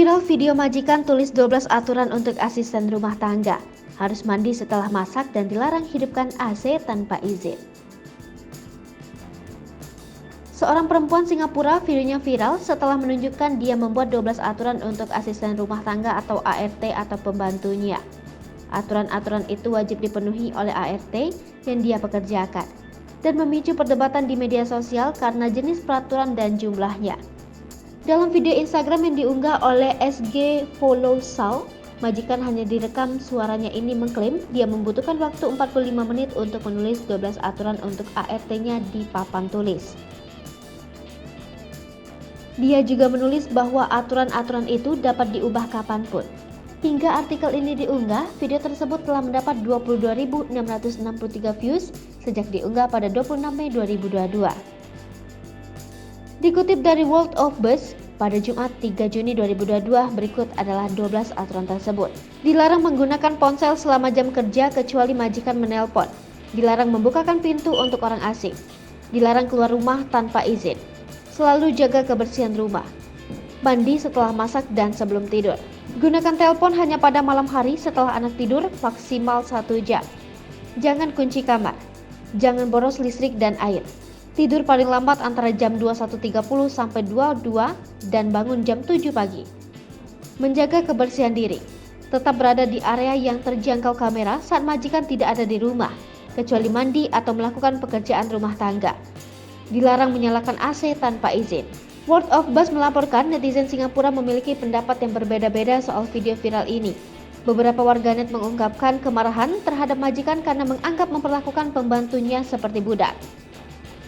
Viral video majikan tulis 12 aturan untuk asisten rumah tangga. Harus mandi setelah masak dan dilarang hidupkan AC tanpa izin. Seorang perempuan Singapura videonya viral setelah menunjukkan dia membuat 12 aturan untuk asisten rumah tangga atau ART atau pembantunya. Aturan-aturan itu wajib dipenuhi oleh ART yang dia pekerjakan dan memicu perdebatan di media sosial karena jenis peraturan dan jumlahnya. Dalam video Instagram yang diunggah oleh SG Follow Sal, majikan hanya direkam suaranya ini mengklaim dia membutuhkan waktu 45 menit untuk menulis 12 aturan untuk ART-nya di papan tulis. Dia juga menulis bahwa aturan-aturan itu dapat diubah kapanpun. Hingga artikel ini diunggah, video tersebut telah mendapat 22.663 views sejak diunggah pada 26 Mei 2022. Dikutip dari World of Buzz, pada Jumat 3 Juni 2022 berikut adalah 12 aturan tersebut. Dilarang menggunakan ponsel selama jam kerja kecuali majikan menelpon. Dilarang membukakan pintu untuk orang asing. Dilarang keluar rumah tanpa izin. Selalu jaga kebersihan rumah. Mandi setelah masak dan sebelum tidur. Gunakan telepon hanya pada malam hari setelah anak tidur maksimal 1 jam. Jangan kunci kamar. Jangan boros listrik dan air. Tidur paling lambat antara jam 21.30 sampai 22 dan bangun jam 7 pagi. Menjaga kebersihan diri. Tetap berada di area yang terjangkau kamera saat majikan tidak ada di rumah, kecuali mandi atau melakukan pekerjaan rumah tangga. Dilarang menyalakan AC tanpa izin. World of Buzz melaporkan netizen Singapura memiliki pendapat yang berbeda-beda soal video viral ini. Beberapa warganet mengungkapkan kemarahan terhadap majikan karena menganggap memperlakukan pembantunya seperti budak.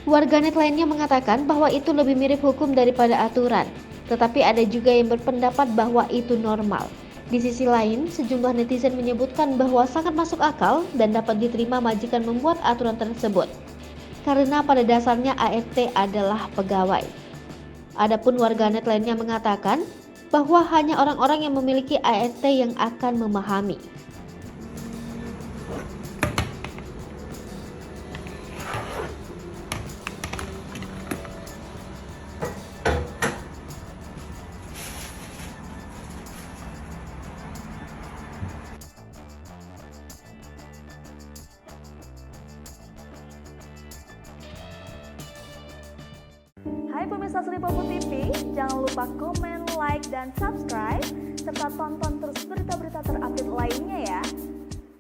Warganet lainnya mengatakan bahwa itu lebih mirip hukum daripada aturan, tetapi ada juga yang berpendapat bahwa itu normal. Di sisi lain, sejumlah netizen menyebutkan bahwa sangat masuk akal dan dapat diterima majikan membuat aturan tersebut, karena pada dasarnya ART adalah pegawai. Adapun warganet lainnya mengatakan bahwa hanya orang-orang yang memiliki ART yang akan memahami. Hai pemirsa Sri Popo TV, jangan lupa komen, like, dan subscribe, serta tonton terus berita-berita terupdate lainnya ya.